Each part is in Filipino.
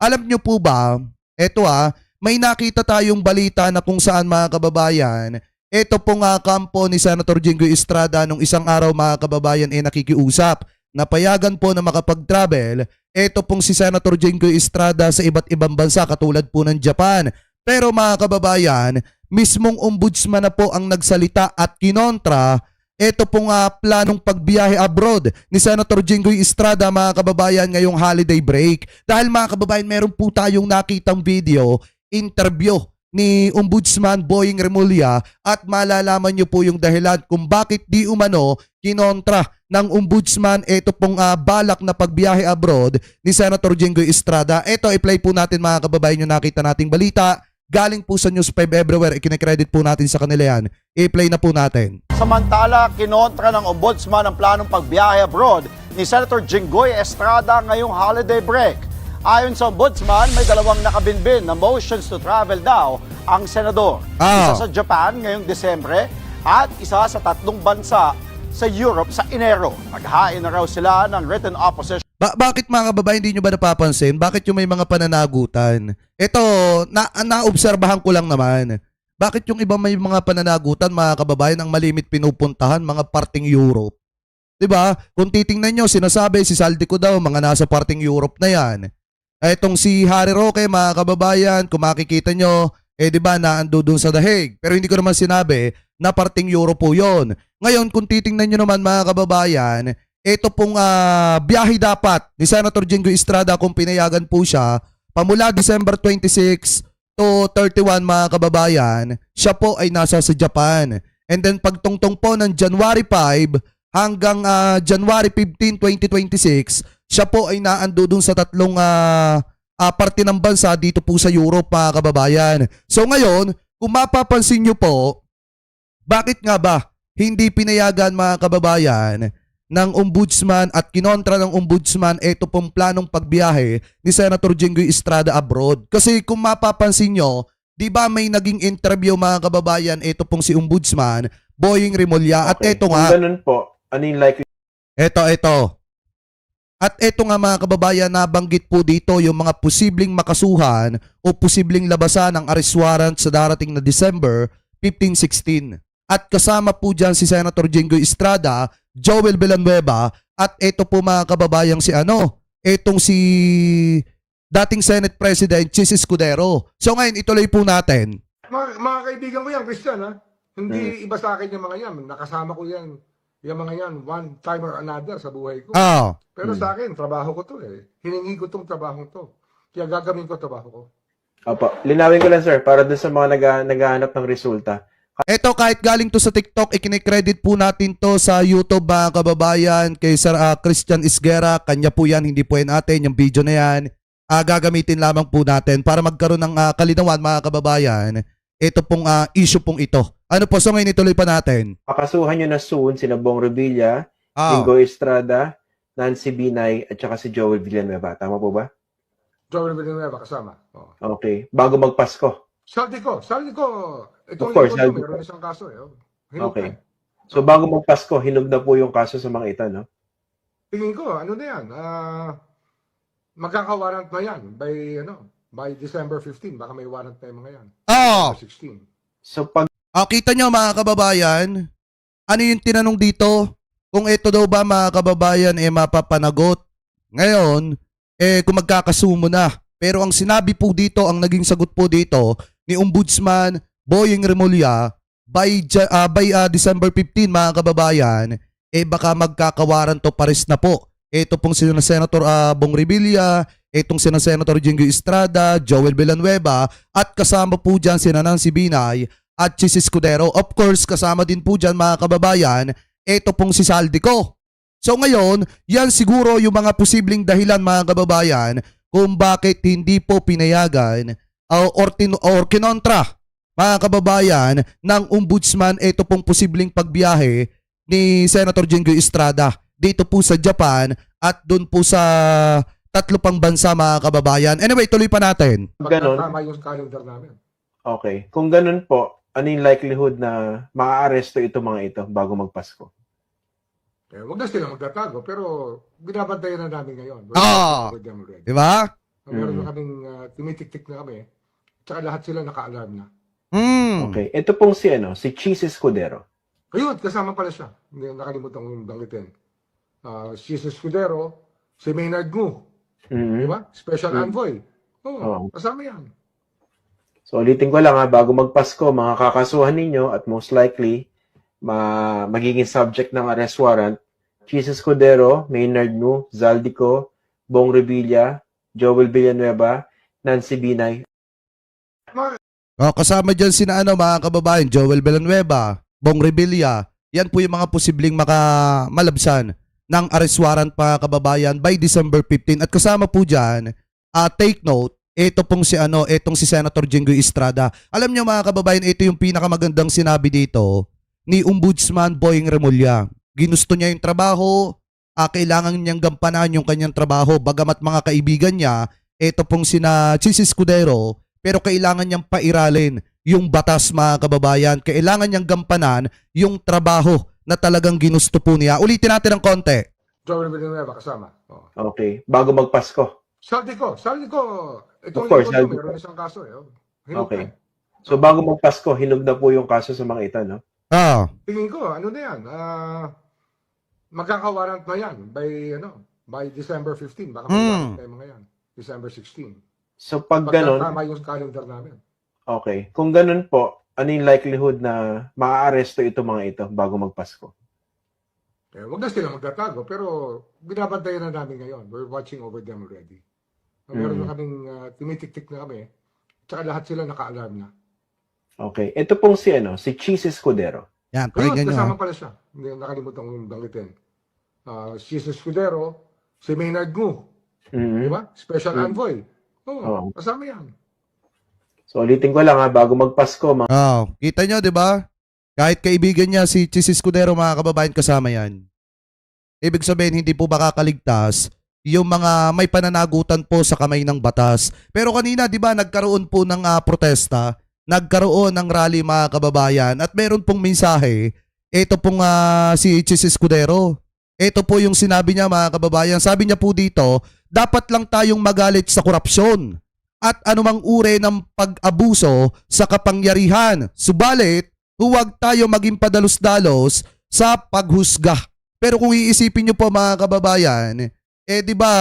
alam nyo po ba, eto may nakita tayong balita na kung saan mga kababayan, eto pong kampo ni Senator Jinggoy Estrada nung isang araw mga kababayan nakikiusap. Napayagan po na makapag-travel, eto pong si Senator Jinggoy Estrada sa iba't ibang bansa katulad po ng Japan. Pero mga kababayan, mismong ombudsman na po ang nagsalita at kinontra ito pong planong pagbiyahe abroad ni Senator Jinggoy Estrada mga kababayan ngayong holiday break. Dahil mga kababayan, meron po tayong nakitang video, interview ni Ombudsman Boying Remulla at malalaman nyo po yung dahilan kung bakit di umano kinontra ng Ombudsman ito pong balak na pagbiyahe abroad ni Senator Jinggoy Estrada. Ito, i-play po natin mga kababayan yung nakita nating balita. Galing po sa News 5 Everywhere, ikinekredit po natin sa kanila yan. I-play na po natin. Samantala, kinontra ng Ombudsman ang planong pagbiyahe abroad ni Senator Jinggoy Estrada ngayong holiday break. Ayon sa Ombudsman, may dalawang nakabinbin na motions to travel daw ang senador. Isa sa Japan ngayong Desembre at isa sa 3 bansa sa Europe sa Enero. Maghain na raw sila ng written opposition. Bakit mga kababayan, hindi nyo ba napapansin? Bakit yung may mga pananagutan? Ito, naobserbahan ko lang naman. Bakit yung iba may mga pananagutan, mga kababayan, ang malimit pinupuntahan, mga parting Europe? Diba? Kung titingnan nyo, sinasabi, si Saldico daw, mga nasa parting Europe na yan. Etong si Harry Roque, mga kababayan, kung makikita nyo, diba, naando dun sa The Hague. Pero hindi ko naman sinabi na parting Europe po yun. Ngayon, kung titingnan nyo naman, mga kababayan, ito pong biyahe dapat ni Senator Jinggoy Estrada kung pinayagan po siya pamula December 26 to 31 mga kababayan, siya po ay nasa sa Japan. And then pagtungtong po ng January 5 hanggang January 15, 2026, siya po ay naando dun sa 3 parte ng bansa dito po sa Europe mga kababayan. So ngayon, kung mapapansin nyo po, bakit nga ba hindi pinayagan mga kababayan ng Ombudsman at kinontra ng Ombudsman ito pong planong pagbiyahe ni Senator Jinggoy Estrada abroad? Kasi kung mapapansin nyo, di ba may naging interview mga kababayan ito pong si Ombudsman Boying Remulla at ito nga. Kung ganun po, ano yung likely? Ito. At ito nga mga kababayan, nabanggit po dito yung mga posibleng makasuhan o posibleng labasan ng arrest warrant sa darating na December 15-16. At kasama po dyan si Senator Jinggoy Estrada, Joel Villanueva, at ito po mga kababayang itong si dating Senate President Chis Escudero. So ngayon, ituloy po natin. Mga kaibigan ko yan, Christian, ha? Hindi iba sa akin yung mga yan. Nakasama ko yan. Yung mga yan, one time or another sa buhay ko. Pero sa akin, trabaho ko to eh. Hiningi ko tong trabaho to. Kaya gagawin ko trabaho ko. Opo. Linawin ko lang, sir, para dun sa mga naghahanap ng resulta. Ito, kahit galing to sa TikTok, ikinikredit po natin to sa YouTube mga kababayan kay Sir Christian Isguera. Kanya po yan, hindi po yan atin. Yung video na yan, gagamitin lamang po natin para magkaroon ng kalinawan mga kababayan. Ito pong issue pong ito. Ano po, so ngayon ituloy pa natin. Kakasuhan nyo na soon sina Bong Revilla, Jinggoy Estrada, Nancy Binay, at saka si Joel Villanueva. Tama po ba? Joel Villanueva kasama. Oh. Okay. Bago magpasko. Saldi ko. Itong Of course, lingkod ko, meron isang kaso eh. Hinog Okay. na. So bago magpasko, hinog na po yung kaso sa mga ito, no? Tingin ko, ano na yan? Magkaka-warrant na yan by December 15. Baka may warrant na yung mga yan. December 16. So pag Kita nyo mga kababayan, ano yung tinanong dito? Kung ito daw ba mga kababayan mapapanagot. Ngayon, kung magkakasumo na. Pero ang sinabi po dito, ang naging sagot po dito ni Ombudsman Boying Remulla by December 15 mga kababayan, baka magkakawaran to pares na po. Ito pong sina Senator Bong Revilla, itong sina Senator Jinggoy Estrada, Joel Villanueva, at kasama po dyan sina Nancy Binay at Chis Escudero. Of course, kasama din po dyan mga kababayan, ito pong si Saldico. So ngayon, yan siguro yung mga posibleng dahilan mga kababayan kung bakit hindi po pinayagan or kinontra mga kababayan ng Ombudsman ito pong posibleng pagbiyahe ni Senator Jinggoy Estrada dito po sa Japan at doon po sa 3 pang bansa mga kababayan. Anyway, tuloy pa natin. ganun, Tama yung calendar namin. okay. Kung ganun po, ano yung likelihood na maa-aresto ito mga ito bago magpasko? Huwag na sila magtatago, pero binabantayan na namin ngayon. Di ba? Meron na kaming tumitik-tik na kami. Tsaka lahat sila naka-alarm na. Okay. Ito pong si Cheese Escudero. Ayun, kasama pala siya. Hindi nakalimutan kong banggitin. Si Escudero, si Maynard Ngu. Di ba? Special Envoy. Oo, kasama yan. So ulitin ko lang bago magpasko, mga kakasuhan ninyo at most likely magiging subject ng arrest warrant, Cheese Escudero, Maynard Ngu, Zaldico, Bong Revilla, Joel Villanueva, Nancy Binay. Kasama dyan sina mga kababayan, Joel Villanueva, Bong Revilla. Yan po yung mga posibleng malabsan ng arrest warrant mga kababayan by December 15. At kasama po dyan, take note, ito pong etong si Senator Jinggoy Estrada. Alam niyo mga kababayan, ito yung pinakamagandang sinabi dito ni Ombudsman Boying Remulla. Ginusto niya yung trabaho, kailangan niyang gampanan yung kanyang trabaho. Bagamat mga kaibigan niya, ito pong sina Cheese Escudero, pero kailangan niyang pairalin yung batas mga kababayan. Kailangan niyang gampanan yung trabaho na talagang ginusto po niya. Ulitin natin ng konti. Joel Villanueva kasama. Okay. Bago magpasko. Saldico. Of course, meron isang kaso eh. Okay. So bago magpasko, hinog na po yung kaso sa mga ito, no? Tingin ko, ano na yan? Magkakawarrant na yan by December 15. Baka may mga yan. December 16. So pag ganun, tama yung calendar namin. okay. Kung ganun po, ano yung likelihood na maa-aresto ito mga ito bago magpasko? Huwag na sila magtatago, pero binabantayan na namin ngayon. We're watching over them already. Meron na kaming tumitik-tik na kami. Tsaka lahat sila naka-alarm na. Okay. Ito pong si Cheese Escudero. Yan, Ayun, pakinggan nyo. kasama pala siya. Hindi nakalimutan kong banggitin. Si Escudero, si Maynard Ngu. Di ba? Special Envoy. Kasama yan. So ulitin ko lang bago magpasko, Kita nyo, di ba? Kahit kaibigan niya si Cheese Escudero, mga kababayan, kasama yan. Ibig sabihin, hindi po makakaligtas yung mga may pananagutan po sa kamay ng batas. Pero kanina, di ba, nagkaroon po ng protesta, nagkaroon ng rally mga kababayan, at meron pong mensahe, ito pong si Cheese Escudero. Ito po yung sinabi niya mga kababayan. Sabi niya po dito, dapat lang tayong magalit sa korupsyon at anumang uri ng pag-abuso sa kapangyarihan. Subalit, huwag tayo maging padalos-dalos sa paghusga. Pero kung iisipin niyo po mga kababayan, di ba,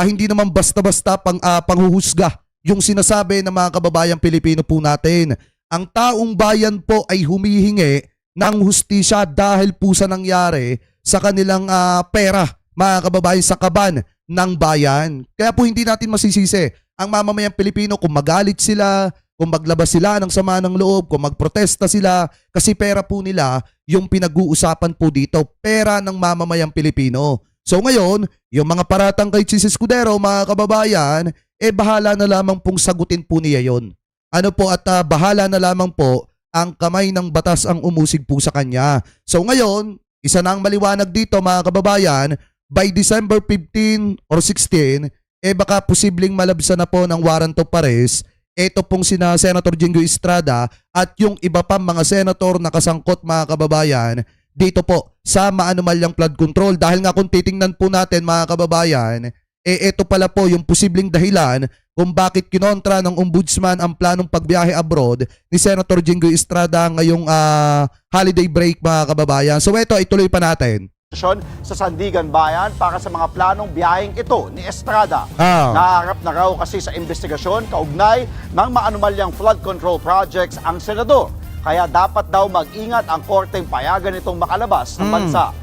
hindi naman basta-basta panghuhusga yung sinasabi ng mga kababayang Pilipino po natin. Ang taong bayan po ay humihingi ng hustisya dahil po sa nangyari sa kanilang pera, mga kababayan, sa kaban ng bayan. Kaya po hindi natin masisisi ang mamamayang Pilipino kung magalit sila, kung maglabas sila ng sama ng loob, kung magprotesta sila, kasi pera po nila yung pinag-uusapan po dito, pera ng mamamayang Pilipino. So ngayon, yung mga paratang kay Cheese Escudero, mga kababayan, bahala na lamang pong sagutin po niya yon. At bahala na lamang po ang kamay ng batas ang umusig po sa kanya. So ngayon, isa na ang maliwanag dito mga kababayan, by December 15 or 16, baka posibleng malabsan na po ng warrant of arrest ito pong sina Senator Jinggoy Estrada at yung iba pang mga senator na kasangkot mga kababayan dito po sa maanumalyang flood control. Dahil nga kung titingnan po natin mga kababayan, ito pala po yung posibleng dahilan kung bakit kinontra ng Ombudsman ang planong pagbiyahe abroad ni Senator Jinggoy Estrada ngayong holiday break mga kababayan. So ito, ituloy pa natin. Sa Sandigan Bayan para sa mga planong biyaheng ito ni Estrada. Ah. Naharap na raw kasi sa investigasyon kaugnay ng maanumalyang flood control projects ang senador. Kaya dapat daw mag-ingat ang korteng payagan itong makalabas ng bansa.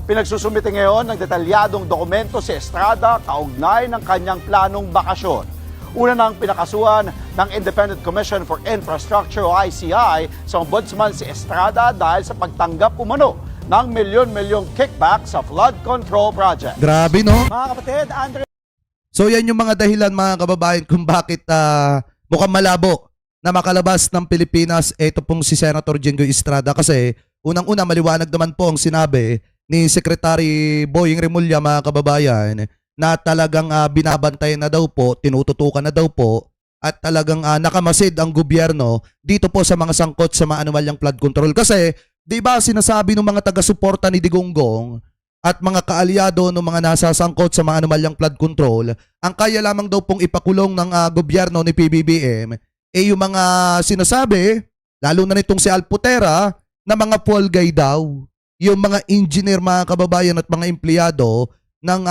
Pinagsusumite ngayon ng detalyadong dokumento si Estrada kaugnay ng kanyang planong bakasyon. Una nang pinakasuhan ng Independent Commission for Infrastructure o ICI sa Ombudsman si Estrada dahil sa pagtanggap umano ng milyon-milyong kickback sa flood control project. Grabe, no? Mga kapatid, Andre. So yan yung mga dahilan mga kababayan kung bakit mukhang malabo na makalabas ng Pilipinas ito pong si Senator Jinggoy Estrada. Kasi unang-una maliwanag naman po ang sinabi ni Secretary Boying Remulla mga kababayan na talagang binabantayan na daw po, tinututukan na daw po at talagang nakamasid ang gobyerno dito po sa mga sangkot sa maanumalyang flood control. Kasi 'di ba sinasabi ng mga taga-suporta ni Digonggong, at mga kaalyado ng mga nasasangkot sa mga anomalyang flood control, ang kaya lamang daw pong ipakulong ng gobyerno ni PBBM yung mga sinasabi, lalo na nitong si Alputera, na mga fall guy daw. Yung mga engineer mga kababayan at mga empleyado ng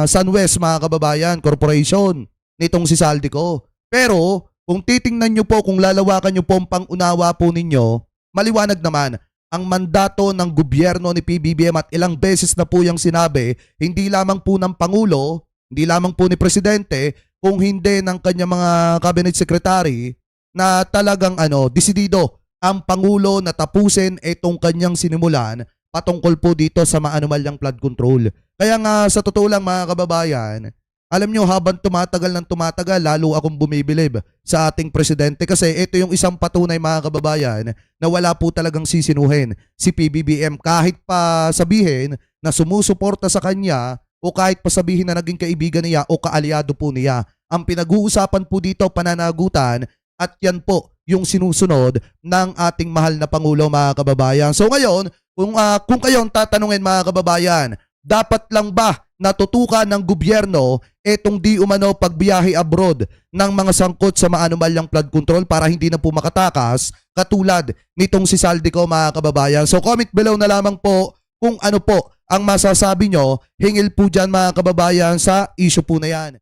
Sunwest mga kababayan Corporation nitong si Saldico. Pero kung titingnan nyo po, kung lalawakan nyo po ang pangunawa po ninyo, maliwanag naman, ang mandato ng gobyerno ni PBBM at ilang beses na po yung sinabi, hindi lamang po ng Pangulo, hindi lamang po ni Presidente, kung hindi ng kanyang mga cabinet secretary na talagang desidido ang Pangulo na tapusin itong kanyang sinimulan patungkol po dito sa maanumalyang flood control. Kaya nga sa totoo lang mga kababayan, alam nyo habang tumatagal ng tumatagal, lalo akong bumibilib sa ating presidente kasi ito yung isang patunay mga kababayan na wala po talagang sisinuhin si PBBM kahit pa sabihin na sumusuporta sa kanya o kahit pa sabihin na naging kaibigan niya o kaalyado po niya. Ang pinag-uusapan po dito pananagutan at yan po yung sinusunod ng ating mahal na Pangulo mga kababayan. So ngayon, kung kayong tatanungin mga kababayan, dapat lang ba natutukan ng gobyerno etong di umano pagbiyahe abroad ng mga sangkot sa maanumalyang flood control para hindi na po makatakas katulad nitong si Saldico mga kababayan. So comment below na lamang po kung ano po ang masasabi nyo hingil po dyan mga kababayan sa issue po na yan.